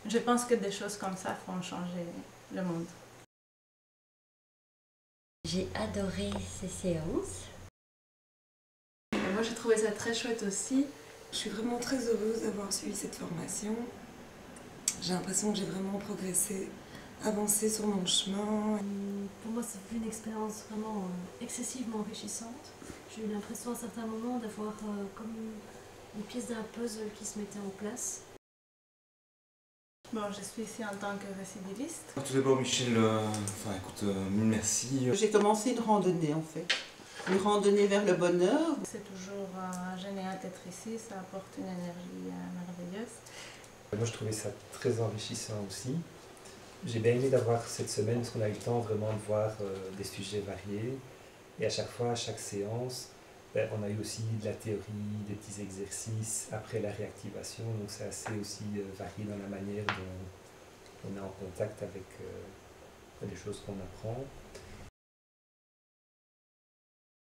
Je pense que des choses comme ça font changer le monde. J'ai adoré ces séances. Et moi j'ai trouvé ça très chouette aussi. Je suis vraiment très heureuse d'avoir suivi cette formation. J'ai l'impression que j'ai vraiment progressé, avancé sur mon chemin. Pour moi, c'est une expérience vraiment excessivement enrichissante. J'ai eu l'impression à certains moments d'avoir comme une pièce d'un puzzle qui se mettait en place. Bon, je suis ici en tant que récidiviste. Tout d'abord, Michel, mille merci. J'ai commencé une randonnée en fait. Une randonnée vers le bonheur. C'est toujours génial d'être ici, ça apporte une énergie merveilleuse. Moi, je trouvais ça très enrichissant aussi. J'ai bien aimé d'avoir cette semaine parce qu'on a eu le temps vraiment de voir des sujets variés. Et à chaque fois, à chaque séance, on a eu aussi de la théorie, des petits exercices après la réactivation. Donc c'est assez aussi varié dans la manière dont on est en contact avec les choses qu'on apprend.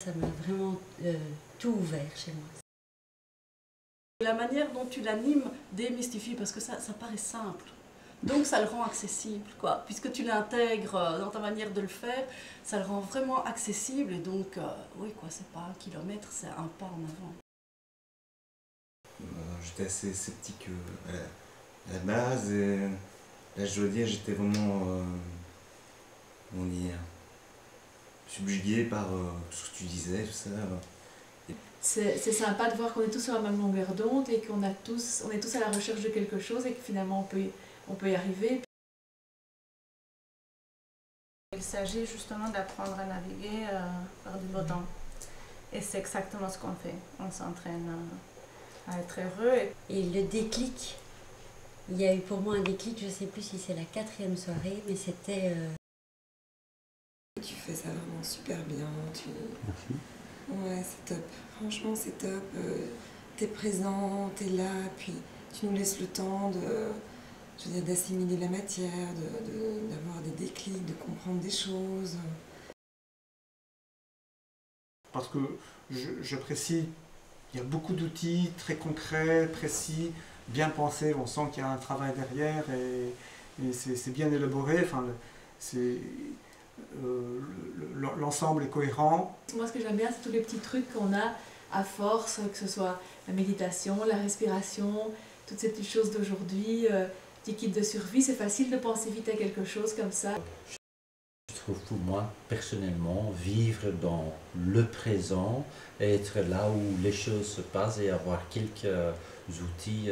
Ça m'a vraiment tout ouvert chez moi. La manière dont tu l'animes démystifie parce que ça paraît simple. Donc ça le rend accessible, quoi. Puisque tu l'intègres dans ta manière de le faire, ça le rend vraiment accessible et donc, oui, quoi, c'est pas 1 kilomètre, c'est un pas en avant. J'étais assez sceptique à la base et là, je dois dire, j'étais vraiment subjugué par tout ce que tu disais, tout ça. C'est sympa de voir qu'on est tous sur la même longueur d'onde et qu'on est tous à la recherche de quelque chose et que finalement on peut y arriver. Il s'agit justement d'apprendre à naviguer par du beau temps. Et c'est exactement ce qu'on fait. On s'entraîne à être heureux. Et le déclic, il y a eu pour moi un déclic, je ne sais plus si c'est la 4e soirée, mais c'était... Tu fais ça vraiment super bien. Merci. Ouais, c'est top. Franchement, c'est top. T'es présent, t'es là, puis tu nous laisses le temps d'assimiler la matière, d'avoir des déclics, de comprendre des choses. Parce que j'apprécie, il y a beaucoup d'outils très concrets, précis, bien pensés, on sent qu'il y a un travail derrière et c'est bien élaboré, enfin, l'ensemble est cohérent. Moi ce que j'aime bien c'est tous les petits trucs qu'on a à force, que ce soit la méditation, la respiration, toutes ces petites choses d'aujourd'hui, petits kits de survie, c'est facile de penser vite à quelque chose comme ça. Je trouve pour moi, personnellement, vivre dans le présent, être là où les choses se passent et avoir quelques outils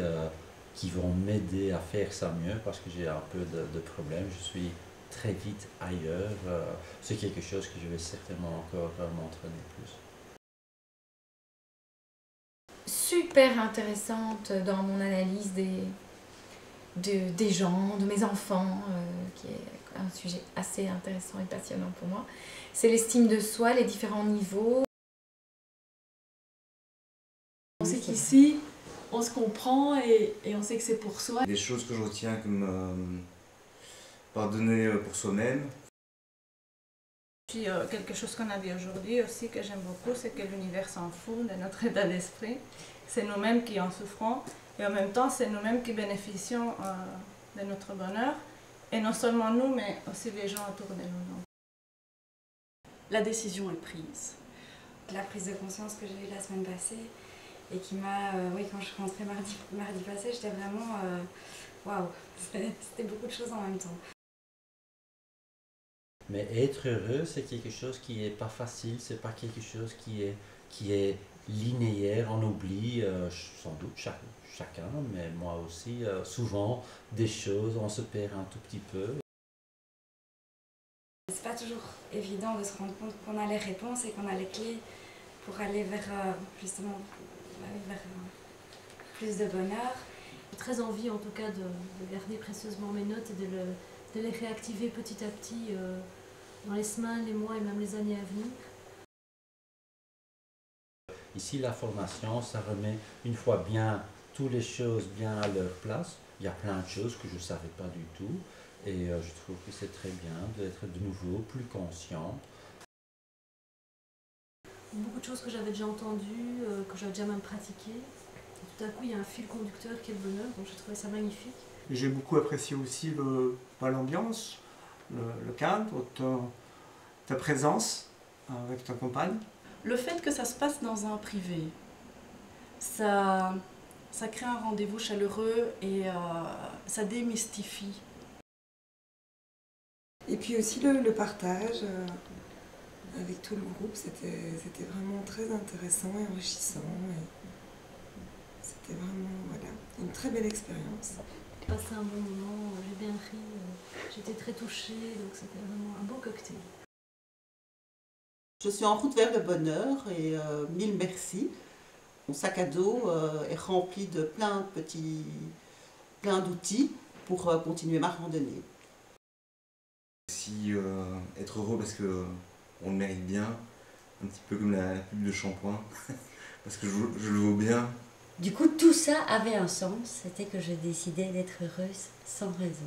qui vont m'aider à faire ça mieux parce que j'ai un peu de problèmes. Je suis très vite ailleurs. C'est quelque chose que je vais certainement encore m'entraîner plus. Super intéressante dans mon analyse des gens, de mes enfants, qui est un sujet assez intéressant et passionnant pour moi. C'est l'estime de soi, les différents niveaux. On sait qu'ici, on se comprend et on sait que c'est pour soi. Des choses que je retiens comme pardonner pour soi-même. Puis quelque chose qu'on a dit aujourd'hui aussi que j'aime beaucoup, c'est que l'univers s'en fout de notre état d'esprit. C'est nous-mêmes qui en souffrons et en même temps c'est nous-mêmes qui bénéficions de notre bonheur. Et non seulement nous, mais aussi les gens autour de nous. La décision est prise. La prise de conscience que j'ai eue la semaine passée et qui m'a, oui, quand je suis rentrée mardi passé, j'étais vraiment, waouh, c'était beaucoup de choses en même temps. Mais être heureux, c'est quelque chose qui n'est pas facile, c'est pas quelque chose qui est linéaire, on oublie sans doute chacun, mais moi aussi, souvent des choses, on se perd un tout petit peu. C'est pas toujours évident de se rendre compte qu'on a les réponses et qu'on a les clés pour aller vers, justement, vers plus de bonheur. J'ai très envie en tout cas de garder précieusement mes notes et de les réactiver petit à petit dans les semaines, les mois et même les années à venir. Ici, la formation, ça remet une fois bien toutes les choses bien à leur place. Il y a plein de choses que je ne savais pas du tout et je trouve que c'est très bien d'être de nouveau plus conscient. Beaucoup de choses que j'avais déjà entendues, que j'avais déjà même pratiquées. Et tout à coup, il y a un fil conducteur qui est le bonheur, donc j'ai trouvé ça magnifique. J'ai beaucoup apprécié aussi l'ambiance, le cadre, ta présence avec ta compagne. Le fait que ça se passe dans un privé, ça crée un rendez-vous chaleureux et ça démystifie. Et puis aussi le partage avec tout le groupe, c'était vraiment très intéressant et enrichissant. C'était vraiment une très belle expérience. J'ai passé un bon moment, j'ai bien ri, j'étais très touchée, donc c'était vraiment un beau cocktail. Je suis en route vers le bonheur et mille merci. Mon sac à dos est rempli de plein d'outils pour continuer ma randonnée. Aussi être heureux parce qu'on le mérite bien, un petit peu comme la pub de shampoing, parce que je le vaux bien. Du coup, tout ça avait un sens, c'était que je décidais d'être heureuse sans raison.